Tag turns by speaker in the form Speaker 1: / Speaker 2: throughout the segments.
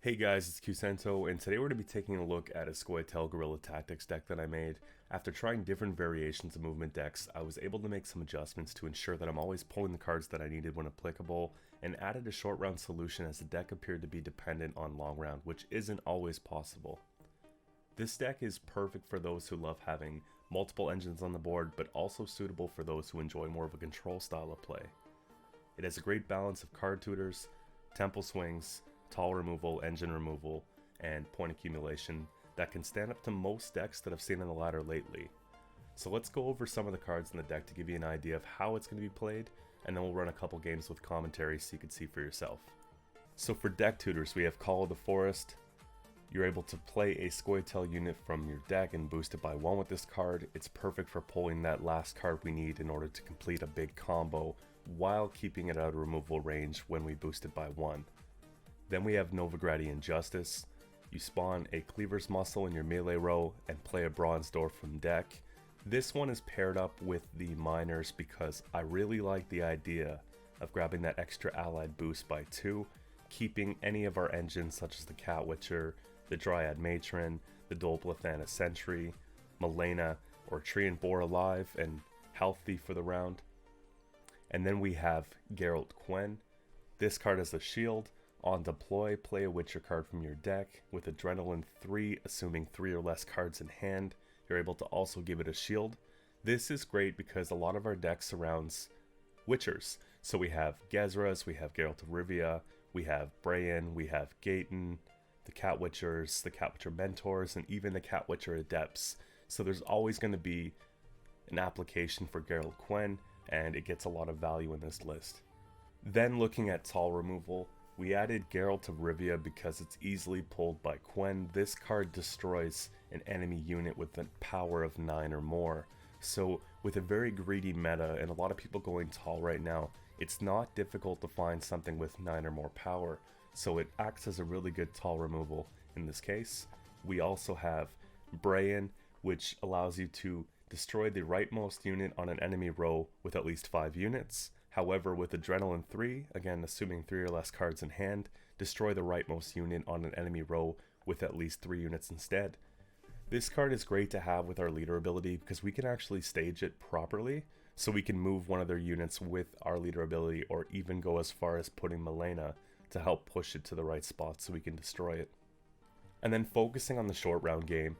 Speaker 1: Hey guys, it's Qsento, and today we're going to be taking a look at a Scoia'tael Guerilla Tactics deck that I made. After trying different variations of movement decks, I was able to make some adjustments to ensure that I'm always pulling the cards that I needed when applicable, and added a short round solution as the deck appeared to be dependent on long round, which isn't always possible. This deck is perfect for those who love having multiple engines on the board, but also suitable for those who enjoy more of a control style of play. It has a great balance of card tutors, temple swings, tall removal, engine removal, and point accumulation that can stand up to most decks that I've seen on the ladder lately. So let's go over some of the cards in the deck to give you an idea of how it's going to be played, and then we'll run a couple games with commentary so you can see for yourself. So for deck tutors, we have Call of the Forest. You're able to play a Scoia'tael unit from your deck and boost it by 1 with this card. It's perfect for pulling that last card we need in order to complete a big combo while keeping it out of removal range when we boost it by 1. Then we have Novigradian Justice. You spawn a Cleaver's Muscle in your melee row and play a Bronze Door from deck. This one is paired up with the Miners because I really like the idea of grabbing that extra allied boost by 2, keeping any of our engines such as the Cat Witcher, the Dryad Matron, the Dolblathana Sentry, Malena, or Treant Boar alive and healthy for the round. And then we have Geralt Quen. This card has a shield. On deploy, play a Witcher card from your deck. With Adrenaline 3, assuming 3 or less cards in hand, you're able to also give it a shield. This is great because a lot of our deck surrounds Witchers. So we have Gezras, we have Geralt of Rivia, we have Brayan, we have Gaten, the Cat Witchers, the Cat Witcher Mentors, and even the Cat Witcher Adepts. So there's always going to be an application for Geralt Quen, and it gets a lot of value in this list. Then looking at tall removal, we added Geralt of Rivia because it's easily pulled by Quen. This card destroys an enemy unit with a power of 9 or more. So with a very greedy meta and a lot of people going tall right now, it's not difficult to find something with 9 or more power. So it acts as a really good tall removal in this case. We also have Brayan, which allows you to destroy the rightmost unit on an enemy row with at least 5 units. However, with Adrenaline 3, again assuming 3 or less cards in hand, destroy the rightmost unit on an enemy row with at least 3 units instead. This card is great to have with our leader ability because we can actually stage it properly, so we can move one of their units with our leader ability or even go as far as putting Malena to help push it to the right spot so we can destroy it. And then focusing on the short round game,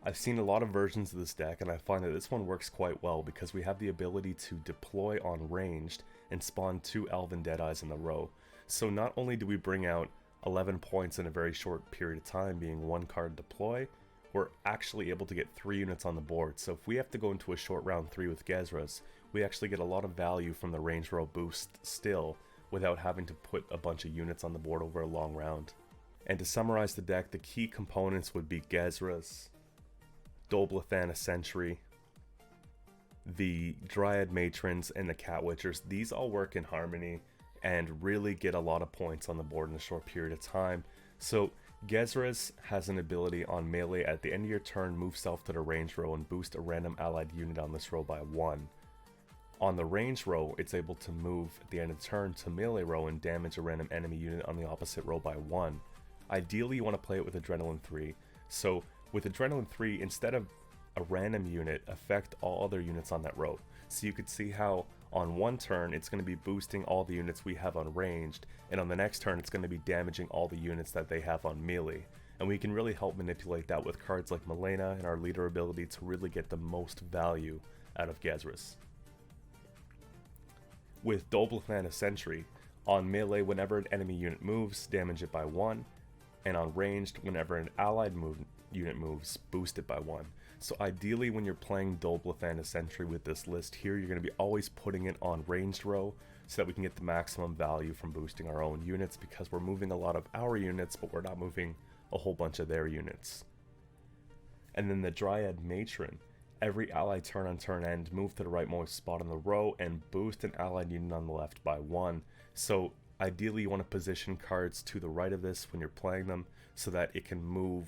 Speaker 1: I've seen a lot of versions of this deck and I find that this one works quite well because we have the ability to deploy on ranged and spawn 2 Elven Deadeyes in a row. So not only do we bring out 11 points in a very short period of time being 1 card deploy, we're actually able to get 3 units on the board. So if we have to go into a short round 3 with Gezras, we actually get a lot of value from the range row boost still without having to put a bunch of units on the board over a long round. And to summarize the deck, the key components would be Gezras, Dolblathana Sentry, the Dryad Matrons, and the Cat Witchers. These all work in harmony and really get a lot of points on the board in a short period of time. So Gezras has an ability on melee at the end of your turn, move self to the range row and boost a random allied unit on this row by 1. On the range row, it's able to move at the end of the turn to melee row and damage a random enemy unit on the opposite row by 1. Ideally, you want to play it with Adrenaline 3. So with Adrenaline 3, instead of a random unit, affect all other units on that row. So you could see how on one turn it's going to be boosting all the units we have on ranged, and on the next turn it's going to be damaging all the units that they have on melee. And we can really help manipulate that with cards like Malena and our leader ability to really get the most value out of Gezras. With Dolblathana Sentry, on melee whenever an enemy unit moves, damage it by 1, and on ranged whenever an allied unit moves, boost it by 1. So ideally when you're playing Dolblathana Sentry with this list here, you're going to be always putting it on ranged row so that we can get the maximum value from boosting our own units because we're moving a lot of our units but we're not moving a whole bunch of their units. And then the Dryad Matron, every ally turn on turn end, move to the rightmost spot on the row and boost an allied unit on the left by 1. So ideally you want to position cards to the right of this when you're playing them so that it can move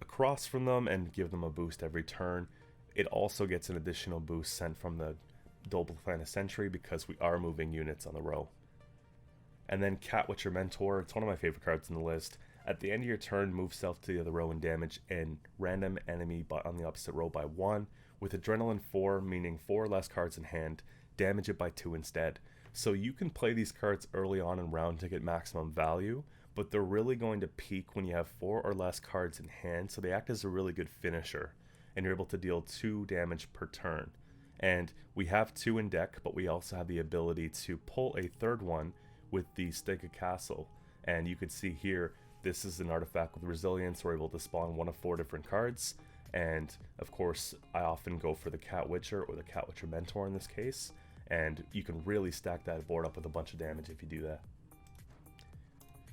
Speaker 1: across from them and give them a boost every turn. It also gets an additional boost sent from the Dolblathana Sentry because we are moving units on the row. And then Cat Witcher Mentor, it's one of my favorite cards in the list. At the end of your turn, move self to the other row and damage and random enemy on the opposite row by 1. With Adrenaline 4, meaning 4 less cards in hand, damage it by 2 instead. So you can play these cards early on in round to get maximum value, but they're really going to peak when you have 4 or less cards in hand, so they act as a really good finisher, and you're able to deal 2 damage per turn. And we have 2 in deck, but we also have the ability to pull a third one with the Scoia'tael. And you can see here, this is an artifact with resilience. We're able to spawn 1 of 4 different cards. And of course, I often go for the Cat Witcher or the Cat Witcher Mentor in this case. And you can really stack that board up with a bunch of damage if you do that.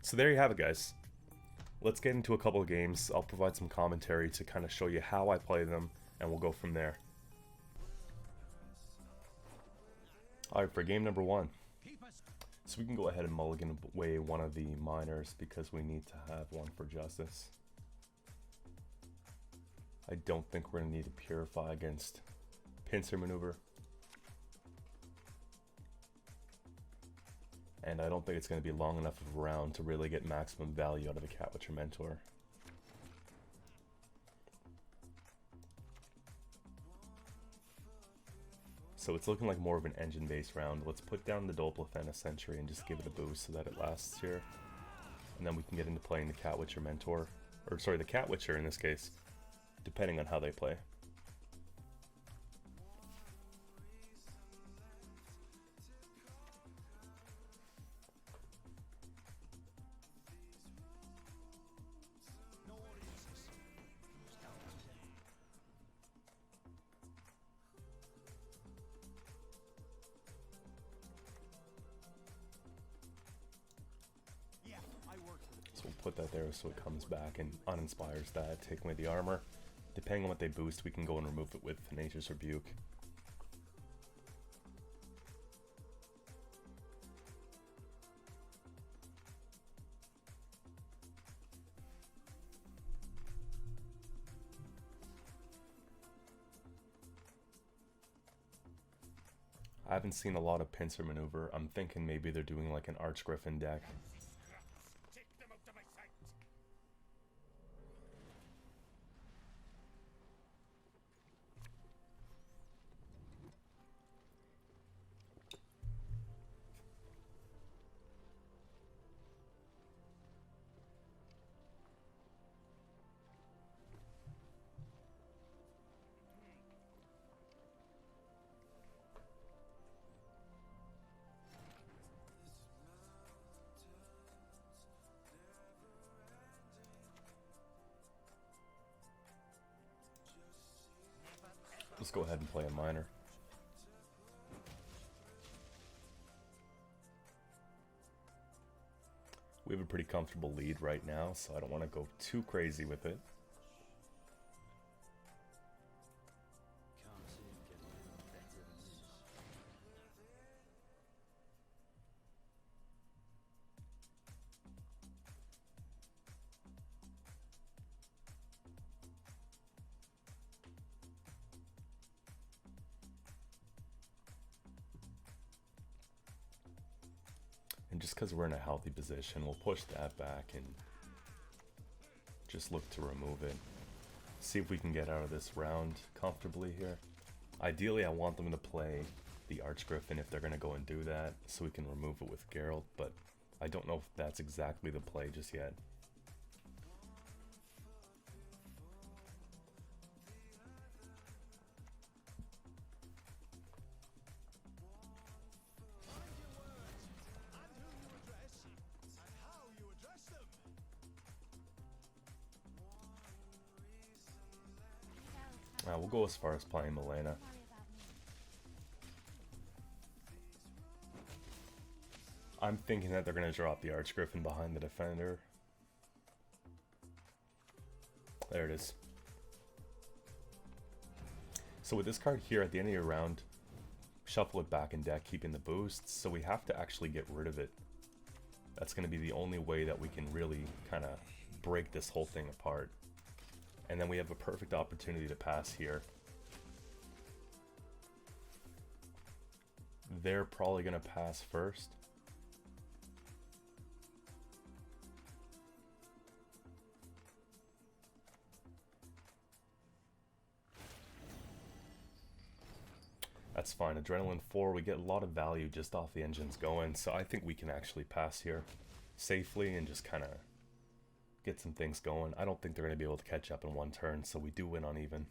Speaker 1: So there you have it, guys. Let's get into a couple of games. I'll provide some commentary to kind of show you how I play them, and we'll go from there. Alright, for game number 1. So we can go ahead and mulligan away one of the miners because we need to have one for justice. I don't think we're going to need to purify against pincer maneuver. And I don't think it's going to be long enough of a round to really get maximum value out of the Cat Witcher Mentor. So it's looking like more of an engine-based round. Let's put down the Doppelfenna Sentry and just give it a boost so that it lasts here. And then we can get into playing the Cat Witcher Mentor. Or sorry, the Cat Witcher in this case, depending on how they play. So we'll put that there so it comes back and uninspires that, take away the armor. Depending on what they boost, we can go and remove it with Nature's Rebuke. I haven't seen a lot of pincer maneuver. I'm thinking maybe they're doing like an Archgriffin deck. Let's go ahead and play a miner. We have a pretty comfortable lead right now, so I don't want to go too crazy with it. And just because we're in a healthy position, we'll push that back and just look to remove it. See if we can get out of this round comfortably here. Ideally, I want them to play the Archgriffin if they're going to go and do that, so we can remove it with Geralt, but I don't know if that's exactly the play just yet. We'll go as far as playing Milena. I'm thinking that they're going to drop the Archgriffin behind the defender. There it is. So with this card here, at the end of your round, shuffle it back in deck, keeping the boosts, so we have to actually get rid of it. That's going to be the only way that we can really kind of break this whole thing apart. And then we have a perfect opportunity to pass here. They're probably going to pass first. that's fine. Adrenaline 4, we get a lot of value just off the engines going, so I think we can actually pass here safely and just kind of get some things going. I don't think they're going to be able to catch up in one turn, so we do win on even.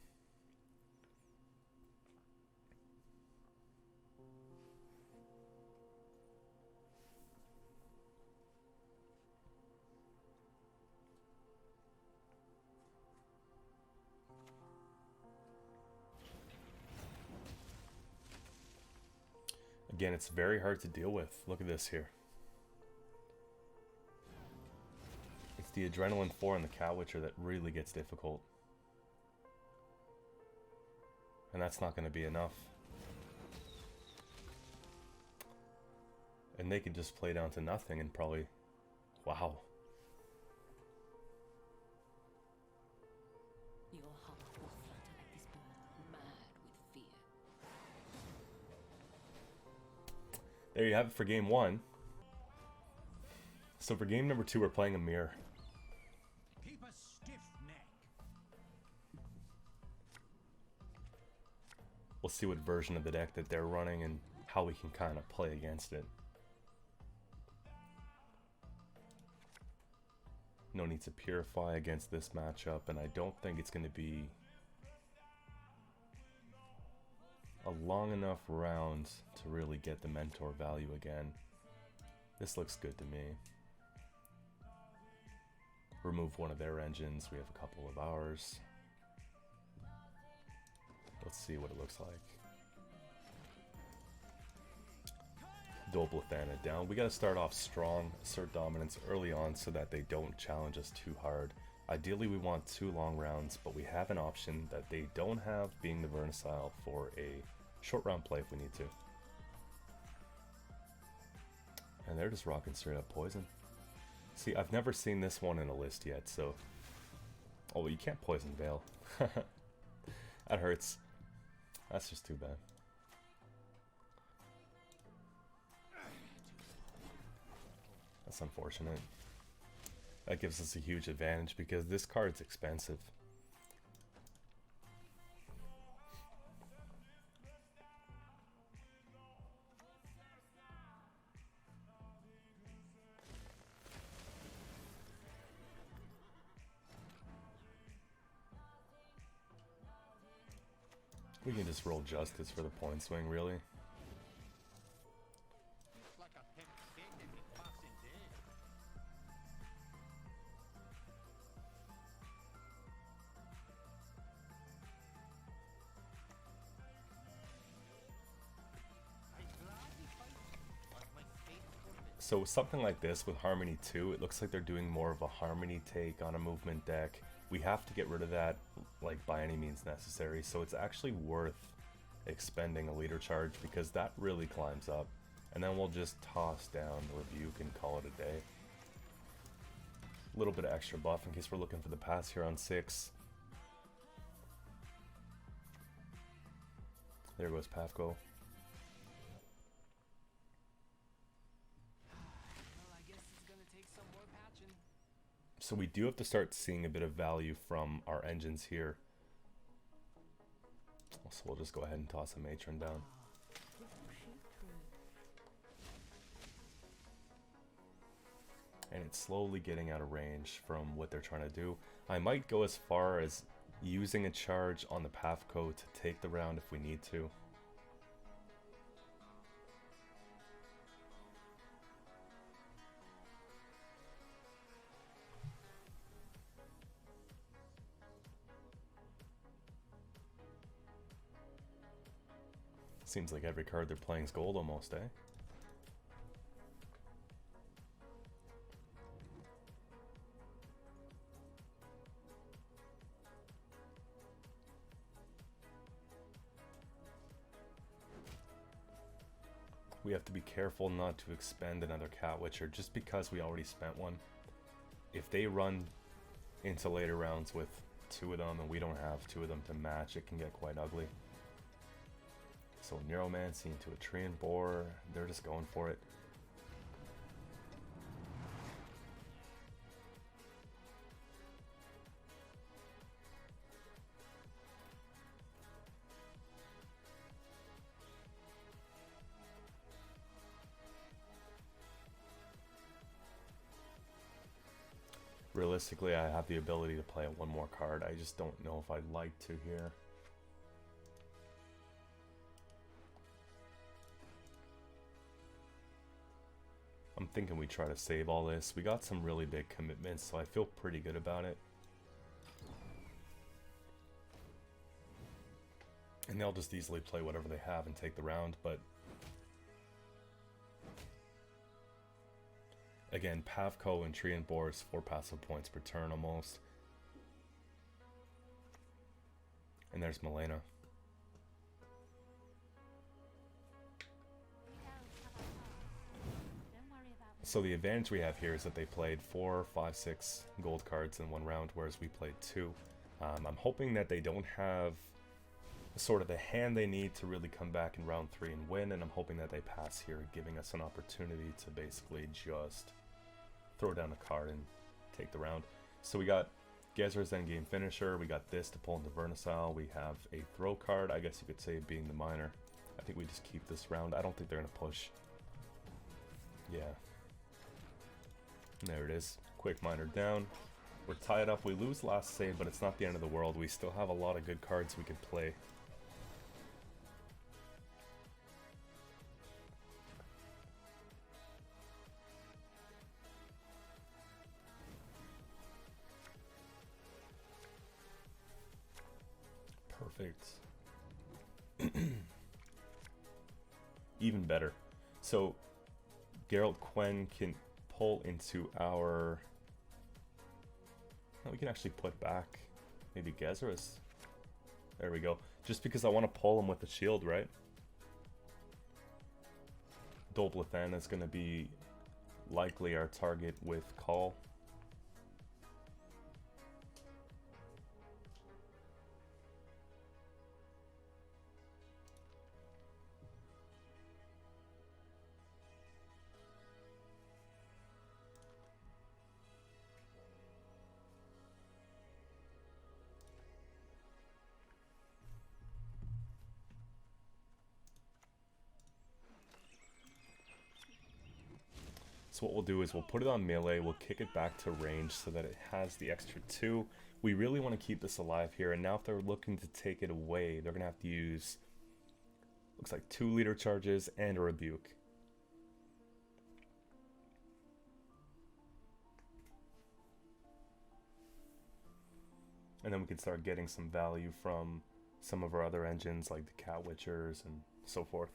Speaker 1: Again, it's very hard to deal with. Look at this here. It's the Adrenaline 4 and the Cat Witcher that really gets difficult. And that's not going to be enough. And they could just play down to nothing and probably... Wow.
Speaker 2: Your heart will flutter like this bird, mad with fear.
Speaker 1: There you have it for game 1. So for game number 2, we're playing a mirror.
Speaker 3: Keep a stiff neck.
Speaker 1: We'll see what version of the deck that they're running and how we can kind of play against it. No need to purify against this matchup, and I don't think it's going to be a long enough round to really get the mentor value again. This looks good to me. Remove one of their engines, we have a couple of ours. Let's see what it looks like. Doblathana down. We gotta start off strong, assert dominance early on so that they don't challenge us too hard. Ideally we want 2 long rounds, but we have an option that they don't have, being the Vernissile, for a short round play if we need to. And they're just rocking straight up poison. See, I've never seen this one in a list yet, so... Oh, well, you can't poison Veil. That hurts. That's just too bad. That's unfortunate. That gives us a huge advantage because this card's expensive. We can just roll Justice for the point swing, really.
Speaker 3: Like a pimp kid that can pass it dead. I gladly fight, but my fate torments.
Speaker 1: So something like this with Harmony 2, it looks like they're doing more of a Harmony take on a movement deck. We have to get rid of that, like, by any means necessary, so it's actually worth expending a leader charge because that really climbs up. And then we'll just toss down the Rebuke and call it a day. A little bit of extra buff in case we're looking for the pass here on 6. There goes Pavko.
Speaker 4: Well, I guess it's gonna take some more patching.
Speaker 1: So we do have to start seeing a bit of value from our engines here. So we'll just go ahead and toss a Matron down. And it's slowly getting out of range from what they're trying to do. I might go as far as using a charge on the Pavko to take the round if we need to. Seems like every card they're playing is gold almost, eh? We have to be careful not to expend another Cat Witcher just because we already spent one. If they run into later rounds with 2 of them and we don't have 2 of them to match, it can get quite ugly. So Neuromancy into a Treant Boar, they're just going for it. Realistically, I have the ability to play one more card. I just don't know if I'd like to here. I'm thinking we try to save all this. We got some really big commitments, so I feel pretty good about it. And they'll just easily play whatever they have and take the round, but... Again, Pavko and Tree and Boris, 4 passive points per turn almost. And there's Milena. So the advantage we have here is that they played 4, 5, 6 gold cards in one round, whereas we played 2. I'm hoping that they don't have sort of the hand they need to really come back in round 3 and win, and I'm hoping that they pass here, giving us an opportunity to basically just throw down a card and take the round. So we got Gezra's endgame finisher, we got this to pull into Vernissal, we have a throw card, I guess you could say being the miner. I think we just keep this round. I don't think they're going to push. Yeah. There it is. Quick miner down. We're tied up. We lose last save, but it's not the end of the world. We still have a lot of good cards we can play. Perfect. Even better. So, Geralt Quen can pull into our... Oh, we can actually put back maybe Gezra's. There we go. Just because I want to pull him with the shield, right? Doblathan is going to be likely our target with Call. So what we'll do is we'll put it on melee, we'll kick it back to range so that it has the extra 2. We really want to keep this alive here, and now if they're looking to take it away, they're going to have to use, looks like 2 leader charges and a rebuke. And then we can start getting some value from some of our other engines like the Cat Witchers and so forth.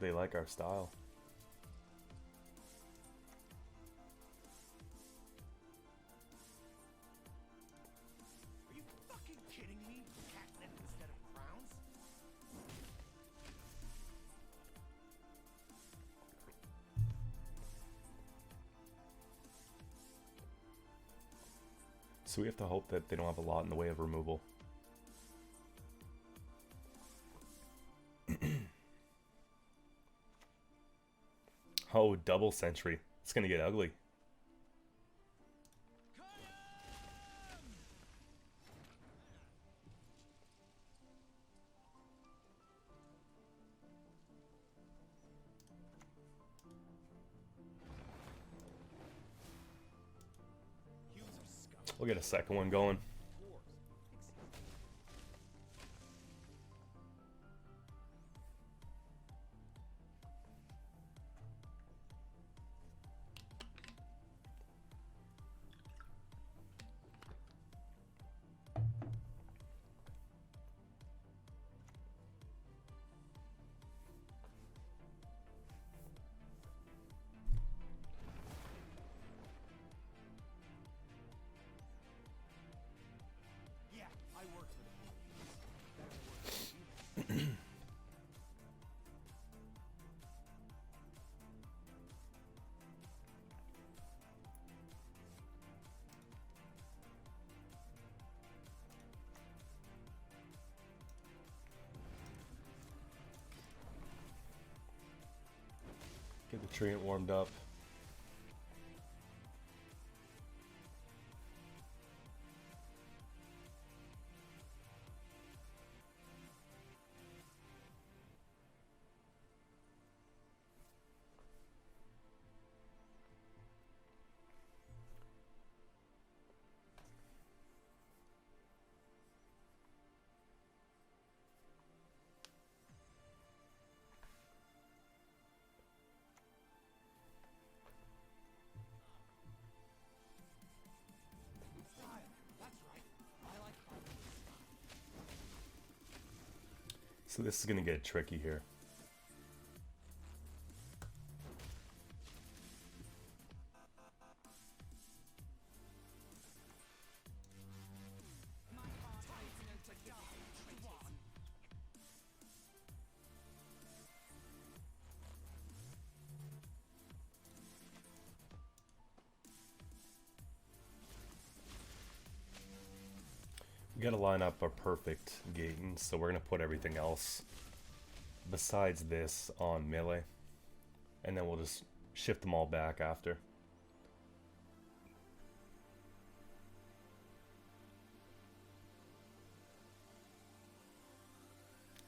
Speaker 1: They like our style.
Speaker 3: Are you fucking kidding me? Catnip instead of crowns?
Speaker 1: So we have to hope that they don't have a lot in the way of removal. Oh, double sentry. It's gonna get ugly. We'll get a second one going. Get the treant warmed up. So this is going to get tricky here. We gotta line up a perfect gain, so we're gonna put everything else besides this on melee, and then we'll just shift them all back after.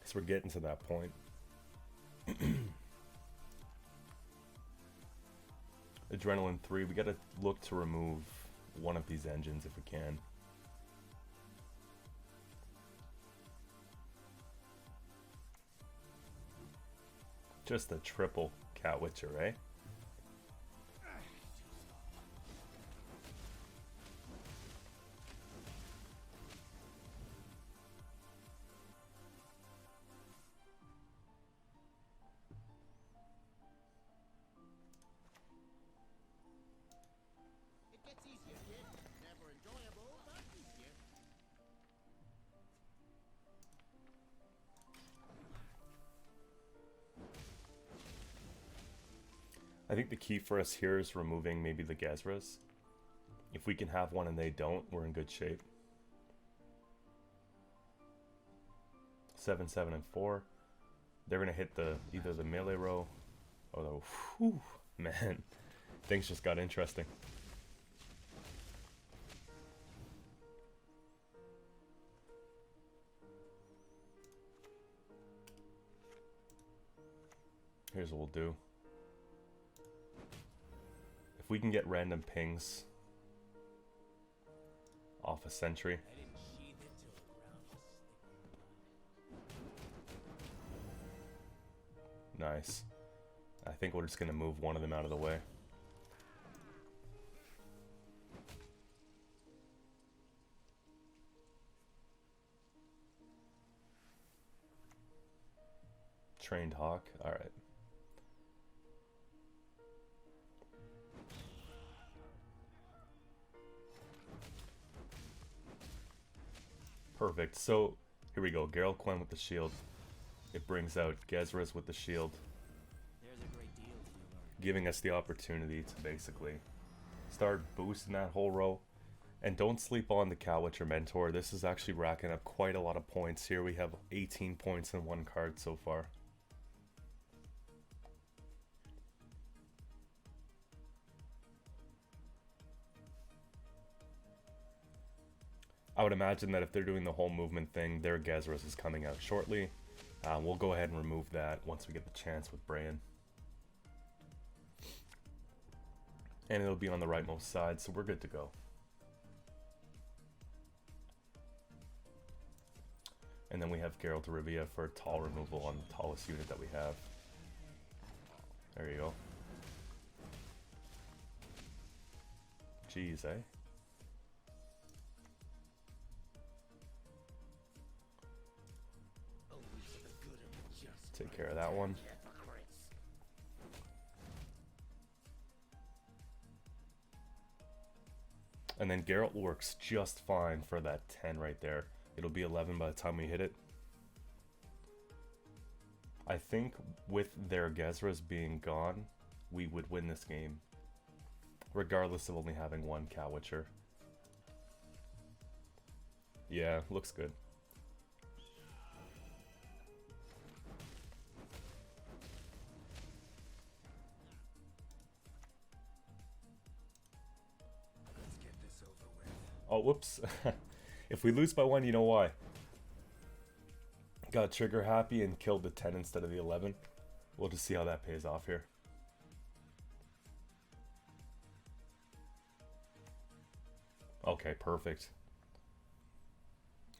Speaker 1: So we're getting to that point. Adrenaline 3, we gotta look to remove one of these engines if we can. Just a triple Cat Witcher, eh?
Speaker 3: It gets easier, kid. Never enjoyable, but easier.
Speaker 1: I think the key for us here is removing maybe the Gezras. If we can have one and they don't, we're in good shape. 7, 7, and 4. They're gonna hit the either the melee row or the whew, man. Things just got interesting. Here's what we'll do. If we can get random pings off a sentry. Nice. I think we're just gonna move one of them out of the way. Trained Hawk, alright. Perfect. So here we go. Geralt Quen with the shield. It brings out Gezras with the shield,
Speaker 4: There's a great deal to learn.
Speaker 1: giving us the opportunity to basically start boosting that whole row. And don't sleep on the Cat Witcher Mentor. This is actually racking up quite a lot of points here. We have 18 points in one card so far. I would imagine that if they're doing the whole movement thing, their Gezras is coming out shortly. We'll go ahead and remove that once we get the chance with Brain. And it'll be on the rightmost side, so we're good to go. And then we have Geralt of Rivia for tall removal on the tallest unit that we have. There you go. Jeez, eh? Take care of that one. And then Geralt works just fine for that 10 right there. It'll be 11 by the time we hit it. I think with their Gezras being gone, we would win this game, regardless of only having one Cat Witcher. Yeah, looks good. Oh, whoops. If we lose by 1, you know why. Got trigger happy and killed the 10 instead of the 11. We'll just see how that pays off here. Okay, perfect.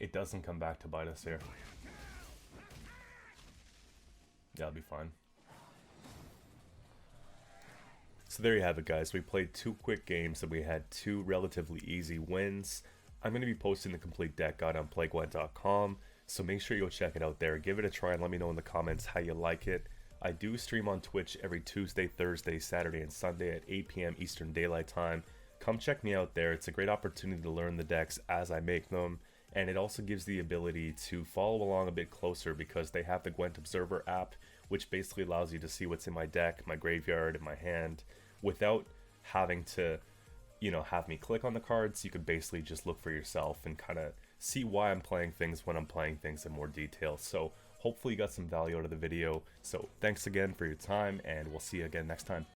Speaker 1: It doesn't come back to bite us here. Yeah, it'll be fine. So there you have it, guys. We played 2 quick games and we had 2 relatively easy wins. I'm going to be posting the complete deck guide on playgwent.com. So make sure you go check it out there. Give it a try and let me know in the comments how you like it. I do stream on Twitch every Tuesday, Thursday, Saturday, and Sunday at 8 p.m. Eastern Daylight Time. Come check me out there. It's a great opportunity to learn the decks as I make them, and it also gives the ability to follow along a bit closer because they have the Gwent Observer app, which basically allows you to see what's in my deck, my graveyard, and my hand without having to, you know, have me click on the cards. You could basically just look for yourself and kind of see why I'm playing things when I'm playing things in more detail. So hopefully you got some value out of the video. So thanks again for your time, and we'll see you again next time.